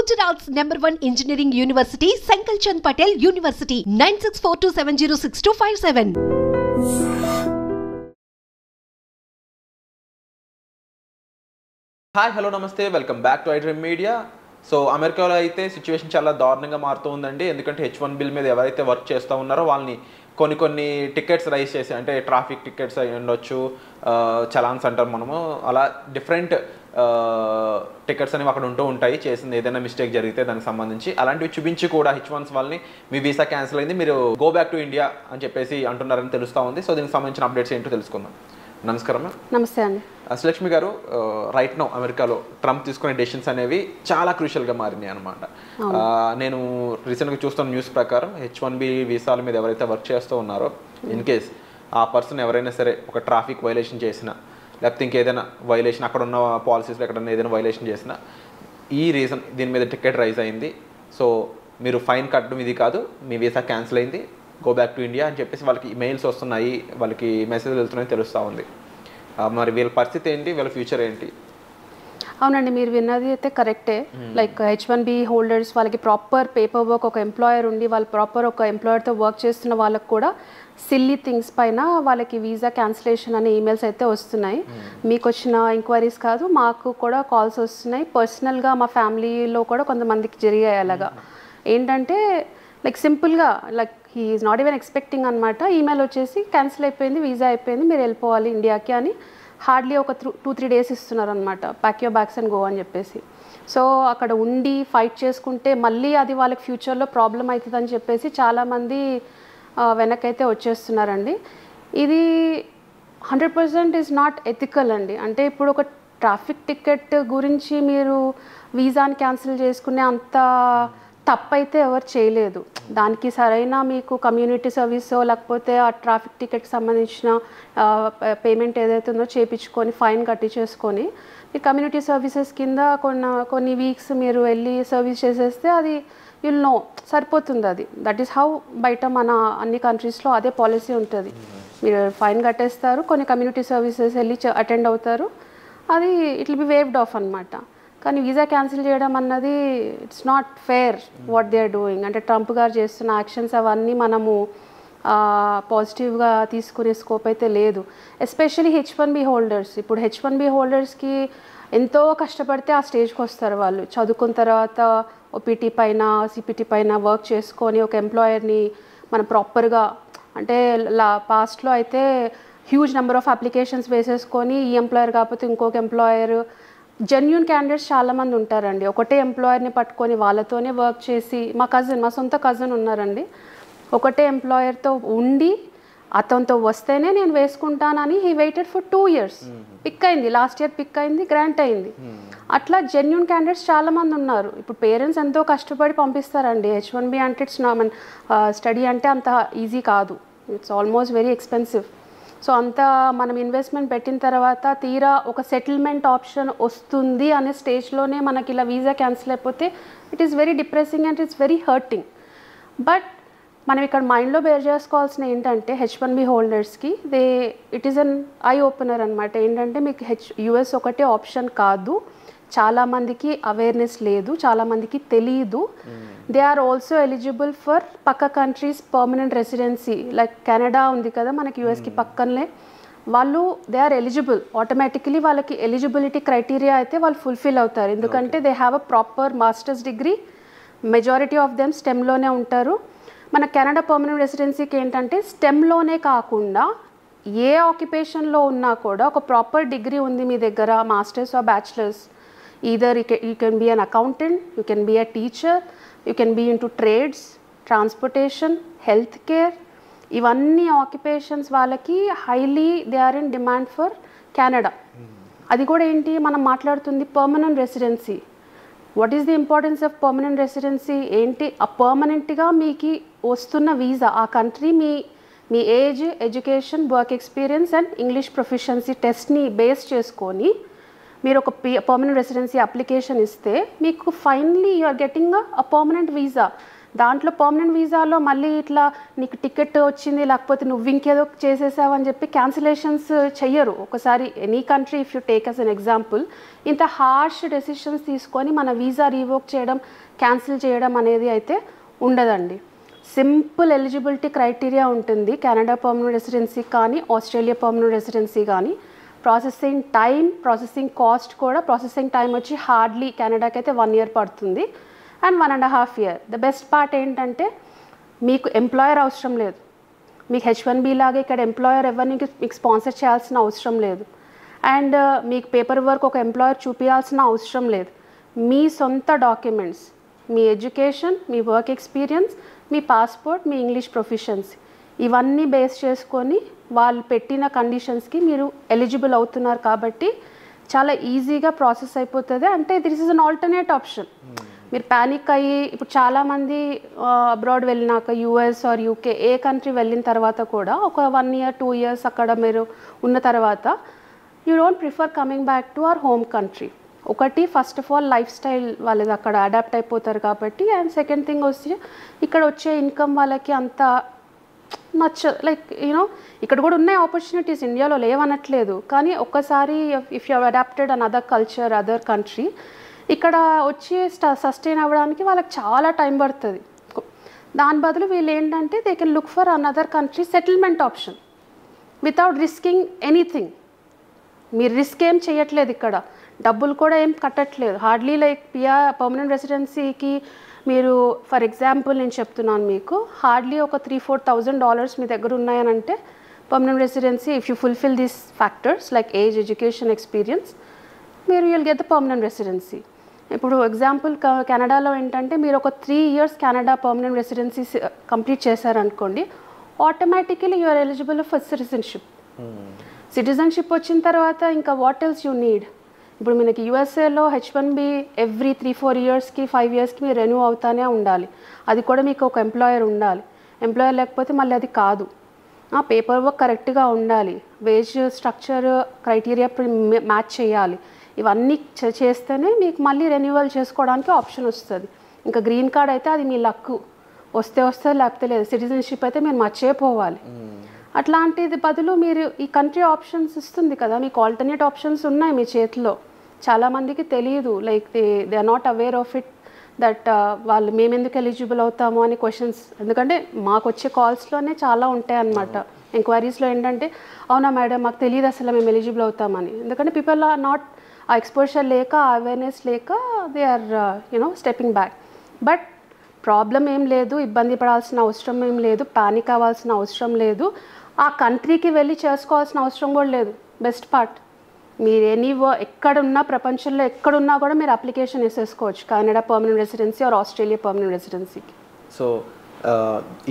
Gujarat's #1 engineering university, Sankalchand Patel University, 9642706257. Hi hello నమస్తే welcome back to iDream media. So అమెరికాలో అయితే situation చాలా దారుణంగా మారుతూ ఉందండి. ఎందుకంటే H1 బిల్ మీద ఎవరైతే వర్క్ చేస్తూ ఉన్నారో వాళ్ళని కొన్ని టికెట్స్ రైజ్ చేసి, అంటే ట్రాఫిక్ టికెట్స్ అయి ఉండొచ్చు, చలాన్స్ అంటారు మనము, అలా డిఫరెంట్ టికెట్స్ అనేవి అక్కడ ఉంటూ ఉంటాయి. చేసింది ఏదైనా మిస్టేక్ జరిగితే దానికి సంబంధించి అలాంటివి చూపించి కూడా H1s వాళ్ళని మీ వీసా క్యాన్సిల్ అయింది, మీరు గో బ్యాక్ టు ఇండియా అని చెప్పేసి అంటున్నారని తెలుస్తూ ఉంది. సో దీనికి సంబంధించిన అప్డేట్స్ ఏంటో తెలుసుకుందాం. నమస్కారం. నమస్తే అండి. శ్రీలక్ష్మి గారు, రైట్ నౌ అమెరికాలో ట్రంప్ తీసుకునే డెసిషన్స్ అనేవి చాలా క్రూషియల్గా మారినాయి అనమాట. నేను రీసెంట్గా చూస్తున్న న్యూస్ ప్రకారం H1B వీసాల మీద ఎవరైతే వర్క్ చేస్తూ ఉన్నారో, ఇన్ కేస్ ఆ పర్సన్ ఎవరైనా సరే ఒక ట్రాఫిక్ వైలేషన్ చేసినా, లేకపోతే ఇంకేదైనా వైలేషన్ అక్కడ ఉన్న పాలసీస్లో ఎక్కడైనా ఏదైనా వైలేషన్ చేసినా, ఈ రీజన్ దీని మీద టికెట్ రైజ్ అయింది, సో మీరు ఫైన్ కట్టడం ఇది కాదు, మీ వీసా క్యాన్సిల్ అయింది, గో బ్యాక్ టు ఇండియా అని చెప్పేసి వాళ్ళకి మెయిల్స్ వస్తున్నాయి, వాళ్ళకి మెసేజ్లు వెళ్తున్నాయి తెలుస్తూ ఉంది. మరి వీళ్ళ పరిస్థితి ఏంటి, వీళ్ళ ఫ్యూచర్ ఏంటి? అవునండి, మీరు విన్నది అయితే కరెక్టే. లైక్ H1B హోల్డర్స్ వాళ్ళకి ప్రాపర్ పేపర్ వర్క్, ఒక ఎంప్లాయర్ ఉండి వాళ్ళు ప్రాపర్ ఒక ఎంప్లాయర్తో వర్క్ చేస్తున్న వాళ్ళకి కూడా సిల్లీ థింగ్స్ పైన వాళ్ళకి వీసా క్యాన్సిలేషన్ అనే ఈమెయిల్స్ అయితే వస్తున్నాయి. మీకు వచ్చిన ఎంక్వైరీస్ కాదు, మాకు కూడా కాల్స్ వస్తున్నాయి. పర్సనల్గా మా ఫ్యామిలీలో కూడా కొంతమందికి జరిగాయి అలాగా. ఏంటంటే లైక్ సింపుల్గా like he is not even expecting అనమాట. ఈమెయిల్ వచ్చేసి క్యాన్సిల్ అయిపోయింది, వీసా అయిపోయింది, మీరు వెళ్ళిపోవాలి ఇండియాకి అని హార్డ్లీ ఒక 2-3 డేస్ ఇస్తున్నారు అనమాట. Pack your bags and go అని చెప్పేసి. సో అక్కడ ఉండి ఫైట్ చేసుకుంటే మళ్ళీ అది వాళ్ళకి ఫ్యూచర్లో ప్రాబ్లం అవుతుందని చెప్పేసి చాలామంది వెనకైతే వచ్చేస్తున్నారండి. ఇది 100% ఈజ్ నాట్ ఎథికల్ అండి. అంటే ఇప్పుడు ఒక ట్రాఫిక్ టికెట్ గురించి మీరు వీసాని క్యాన్సిల్ చేసుకునే అంత తప్పైతే ఎవరు చేయలేదు. దానికి సరైన మీకు కమ్యూనిటీ సర్వీసో లేకపోతే ఆ ట్రాఫిక్ టికెట్కి సంబంధించిన పేమెంట్ ఏదైతే ఉందో చేయించుకొని ఫైన్ కట్టించేసుకొని మీ కమ్యూనిటీ సర్వీసెస్ కింద కొన్ని వీక్స్ మీరు వెళ్ళి సర్వీస్ చేసేస్తే అది యుల్ నో సరిపోతుంది. అది దట్ ఈస్ హౌ బయట మన అన్ని కంట్రీస్లో అదే పాలసీ ఉంటుంది. మీరు ఫైన్ కట్టేస్తారు, కొన్ని కమ్యూనిటీ సర్వీసెస్ వెళ్ళి అటెండ్ అవుతారు, అది it will be waived off అనమాట. కానీ వీసా క్యాన్సిల్ చేయడం అన్నది it's not fair what they are doing. అంటే ట్రంప్ గారు చేస్తున్న యాక్షన్స్ అవన్నీ మనము పాజిటివ్గా తీసుకునే స్కోప్ అయితే లేదు. Especially H1B holders. ఇప్పుడు H1B హోల్డర్స్కి ఎంతో కష్టపడితే ఆ స్టేజ్కి వస్తారు. వాళ్ళు చదువుకున్న తర్వాత OPT పైన CPT పైన వర్క్ చేసుకొని ఒక ఎంప్లాయర్ని మనం ప్రాపర్గా, అంటే పాస్ట్లో అయితే హ్యూజ్ నెంబర్ ఆఫ్ అప్లికేషన్స్ వేసేసుకొని ఈ ఎంప్లాయర్ కాకపోతే ఇంకొక ఎంప్లాయర్, జెన్యూన్ క్యాండిడేట్స్ చాలామంది ఉంటారండి. ఒకటే ఎంప్లాయర్ని పట్టుకొని వాళ్ళతోనే వర్క్ చేసి, మా సొంత కజిన్ ఉన్నారండి, ఒకటే ఎంప్లాయర్తో ఉండి అతనితో వస్తేనే నేను వేసుకుంటానని he waited for 2 years. Pick అయింది, లాస్ట్ ఇయర్ పిక్ అయింది, గ్రాంట్ అయింది. అట్లా జెన్యూన్ క్యాండిడేట్స్ చాలామంది ఉన్నారు. ఇప్పుడు పేరెంట్స్ ఎంతో కష్టపడి పంపిస్తారండి. H1B అంటే ఇట్స్ స్టడీ అంటే అంత ఈజీ కాదు, it's almost very expensive. So అంతా మనం ఇన్వెస్ట్మెంట్ పెట్టిన తర్వాత తీరా ఒక సెటిల్మెంట్ ఆప్షన్ వస్తుంది అనే స్టేజ్లోనే మనకి ఇలా వీసా క్యాన్సిల్ అయిపోతే it is very depressing and it's very hurting. But మనం ఇక్కడ మైండ్లో బేర్ చేసుకోవాల్సిన ఏంటంటే H1B హోల్డర్స్కి it is an eye opener అనమాట. ఏంటంటే మీకు US ఒకటే ఆప్షన్ కాదు, చాలామందికి అవేర్నెస్ లేదు, చాలామందికి తెలియదు. They are also eligible for పక్క countries permanent residency. Like Canada ఉంది కదా మనకి USకి పక్కనే, వాళ్ళు దే ఆర్ ఎలిజిబుల్ ఆటోమేటికలీ. వాళ్ళకి ఎలిజిబిలిటీ క్రైటీరియా అయితే వాళ్ళు ఫుల్ఫిల్ అవుతారు, ఎందుకంటే they have a proper masters degree. Majority of them స్టెమ్లోనే ఉంటారు. మన కెనడా పర్మనెంట్ రెసిడెన్సీకి ఏంటంటే స్టెమ్లోనే కాకుండా ఏ ఆక్యుపేషన్లో ఉన్నా కూడా ఒక ప్రాపర్ డిగ్రీ ఉంది మీ దగ్గర, masters or bachelors. either you can be an accountant, you can be a teacher, you can be into trades, transportation, healthcare. ఇవన్నీ ఆక్యుపేషన్స్ వాళ్ళకి highly they are in demand for Canada. అది కూడా ఏంటి, మనం మాట్లాడుతుంది permanent residency. What is the importance of permanent residency ఏంటి? ఆ పర్మనెంట్గా మీకు వస్తున్న వీసా ఆ కంట్రీ మీ age, education, work experience and English proficiency టెస్ట్ని బేస్ చేసుకొని మీరు ఒక పర్మనెంట్ రెసిడెన్సీ అప్లికేషన్ ఇస్తే మీకు finally you are getting a permanent visa. దాంట్లో పర్మనెంట్ వీసాలో మళ్ళీ ఇట్లా నీకు టికెట్ వచ్చింది లేకపోతే నువ్వు ఇంకేదో చేసేసావు అని చెప్పి క్యాన్సిలేషన్స్ చెయ్యరు. ఒకసారి any country if you take as an example, ఇంత హార్ష్ డెసిషన్స్ తీసుకొని మన వీసా రీవోక్ చేయడం, క్యాన్సిల్ చేయడం అనేది అయితే ఉండదండి. సింపుల్ ఎలిజిబిలిటీ క్రైటీరియా ఉంటుంది కెనడా పర్మనెంట్ రెసిడెన్సీ కానీ ఆస్ట్రేలియా పర్మనెంట్ రెసిడెన్సీ కానీ. ప్రాసెసింగ్ టైం, ప్రాసెసింగ్ కాస్ట్ కూడా, ప్రాసెసింగ్ టైం వచ్చి హార్డ్లీ కెనడాకి అయితే 1 year పడుతుంది and 1.5 year. The best part ఏంటంటే మీకు ఎంప్లాయర్ అవసరం లేదు. మీకు H1B లాగా ఇక్కడ ఎంప్లాయర్ ఎవరిని మీకు స్పాన్సర్ చేయాల్సిన అవసరం లేదు. అండ్ మీకు పేపర్ వర్క్ ఒక ఎంప్లాయర్ చూపించాల్సిన అవసరం లేదు. మీ సొంత డాక్యుమెంట్స్, మీ ఎడ్యుకేషన్, మీ వర్క్ ఎక్స్పీరియన్స్, మీ పాస్పోర్ట్, మీ ఇంగ్లీష్ ప్రొఫిషియన్సీ, ఇవన్నీ బేస్ చేసుకొని వాళ్ళు పెట్టిన కండిషన్స్కి మీరు ఎలిజిబుల్ అవుతున్నారు కాబట్టి చాలా ఈజీగా ప్రాసెస్ అయిపోతుంది. అంటే this is an alternate option. మీరు ప్యానిక్ అయ్యి ఇప్పుడు చాలామంది అబ్రాడ్ వెళ్ళినాక US ఆర్ UK ఏ కంట్రీ వెళ్ళిన తర్వాత కూడా ఒక 1 year 2 years అక్కడ మీరు ఉన్న తర్వాత you don't prefer coming back to our home country. ఒకటి first of all lifestyle వాళ్ళది అక్కడ అడాప్ట్ అయిపోతారు కాబట్టి, అండ్ సెకండ్ థింగ్ వచ్చి ఇక్కడ వచ్చే ఇన్కమ్ వాళ్ళకి అంత లైక్ యూనో ఇక్కడ కూడా ఉన్నాయి ఆపర్చునిటీస్, ఇండియాలో లేవనట్లేదు. కానీ ఒక్కసారి if you adapted another culture, other country, ఇక్కడ వచ్చి సస్టైన్ అవ్వడానికి వాళ్ళకి చాలా టైం పడుతుంది. దాని బదులు వీళ్ళు ఏంటంటే they can look for another country settlement option without risking anything. మీరు రిస్క్ ఏం చేయట్లేదు, ఇక్కడ డబ్బులు కూడా ఏం కట్టట్లేదు. హార్డ్లీ లైక్ పర్మనెంట్ రెసిడెన్సీకి మీరు ఫర్ ఎగ్జాంపుల్ నేను చెప్తున్నాను మీకు, హార్డ్లీ ఒక $3-4,000 మీ దగ్గర ఉన్నాయనంటే permanent residency if you fulfil these factors like age, education, experience, మీరు will get the permanent residency. ఇప్పుడు ఎగ్జాంపుల్ కెనడాలో ఏంటంటే మీరు ఒక 3 years Canada permanent residency complete చేశారనుకోండి, automatically you are eligible for సిటిజన్షిప్. సిటిజన్షిప్ వచ్చిన తర్వాత ఇంకా వాట్ ఎల్స్ యూ నీడ్. ఇప్పుడు మనకి USAలో H1B ఎవ్రీ 3-4 yearsకి 5 yearsకి మీరు రెన్యూ అవుతానే ఉండాలి. అది కూడా మీకు ఒక ఎంప్లాయర్ ఉండాలి. ఎంప్లాయర్ లేకపోతే మళ్ళీ అది కాదు. పేపర్ వర్క్ కరెక్ట్గా ఉండాలి, వేజ్ స్ట్రక్చర్ క్రైటీరియా మ్యాచ్ చేయాలి. ఇవన్నీ చేస్తేనే మీకు మళ్ళీ రెన్యువల్ చేసుకోవడానికి ఆప్షన్ వస్తుంది. ఇంకా గ్రీన్ కార్డ్ అయితే అది మీ లక్, వస్తే లేకపోతే లేదు. సిటిజన్షిప్ అయితే మీరు మర్చిపోవాలి. అట్లాంటిది బదులు మీరు ఈ కంట్రీ ఆప్షన్స్ ఇస్తుంది కదా, మీకు ఆల్టర్నేట్ ఆప్షన్స్ ఉన్నాయి మీ చేతిలో. చాలామందికి తెలియదు, like they are not aware of it that వాళ్ళు మేము ఎందుకు ఎలిజిబుల్ అవుతాము అని క్వశ్చన్స్. ఎందుకంటే మాకు వచ్చే కాల్స్లోనే చాలా ఉంటాయి అన్నమాట. ఎంక్వైరీస్లో ఏంటంటే అవునా మేడం మాకు తెలియదు అసలు మేము ఎలిజిబుల్ అవుతామని. ఎందుకంటే పీపుల్ ఆర్ నాట్, ఆ ఎక్స్పోజర్ లేక, అవేర్నెస్ లేక they are stepping back. But problem ఏం లేదు, ఇబ్బంది పడాల్సిన అవసరం ఏం లేదు, పానిక్ అవ్వాల్సిన అవసరం లేదు, ఆ కంట్రీకి వెళ్ళి చేసుకోవాల్సిన అవసరం కూడా లేదు. బెస్ట్ పార్ట్, మీరు ఎక్కడున్నా ప్రపంచంలో ఎక్కడున్నా కూడా మీరు అప్లికేషన్ వేసేసుకోవచ్చు Canada permanent residency or Australia permanent రెసిడెన్సీకి. సో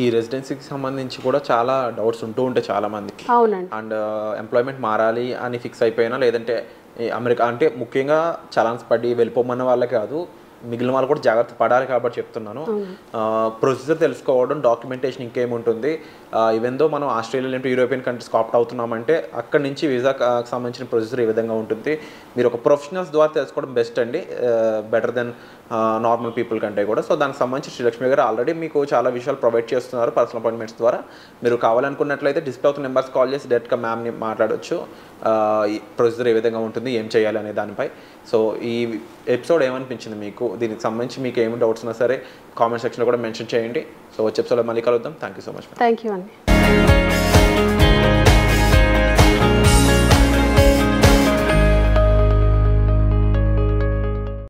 ఈ రెసిడెన్సీకి సంబంధించి కూడా చాలా డౌట్స్ ఉంటూ ఉంటాయి చాలామందికి. అవునండి. అండ్ ఎంప్లాయ్మెంట్ మారాలి అని ఫిక్స్ అయిపోయినా, లేదంటే అమెరికా అంటే ముఖ్యంగా చలాన్స్ పడి వెళ్ళిపోమన్న వాళ్ళే కాదు, మిగిలిన వాళ్ళు కూడా జాగ్రత్త పడాలి కాబట్టి చెప్తున్నాను. ప్రొసీజర్ తెలుసుకోవడం, డాక్యుమెంటేషన్ ఇంకేముంటుంది. ఈవెన్ దో మనం ఆస్ట్రేలియా లేదంటే యూరోపియన్ కంట్రీస్కి ఆప్ట్ అవుతున్నామంటే అక్కడి నుంచి వీసాకి సంబంధించిన ప్రొసీజర్ ఏ విధంగా ఉంటుంది, మీరు ఒక ప్రొఫెషనల్స్ ద్వారా తెలుసుకోవడం బెస్ట్ అండి, బెటర్ దెన్ నార్మల్ పీపుల్ కంటే కూడా. సో దానికి సంబంధించి శ్రీలక్ష్మి గారు ఆల్రెడీ మీకు చాలా విషయాలు ప్రొవైడ్ చేస్తున్నారు పర్సనల్ అపాయింట్మెంట్స్ ద్వారా. మీరు కావాలనుకున్నట్లయితే డిస్ప్లే అవుతున్న నెంబర్స్ కాల్ చేసి డైరెక్ట్గా మ్యామ్ని మాట్లాడవచ్చు, ఈ ప్రొసీజర్ ఏ విధంగా ఉంటుంది, ఏం చేయాలి అనే దానిపై. సో ఈ ఎపిసోడ్ ఏమనిపించింది మీకు, దీనికి సంబంధించి మీకు ఏమి డౌట్స్ ఉన్నా సరే కామెంట్ సెక్షన్లో కూడా మెన్షన్ చేయండి. సో వచ్చే ఎపిసోడ్లో మళ్ళీ కలుద్దాం. Thank you so much. Thank you అండి.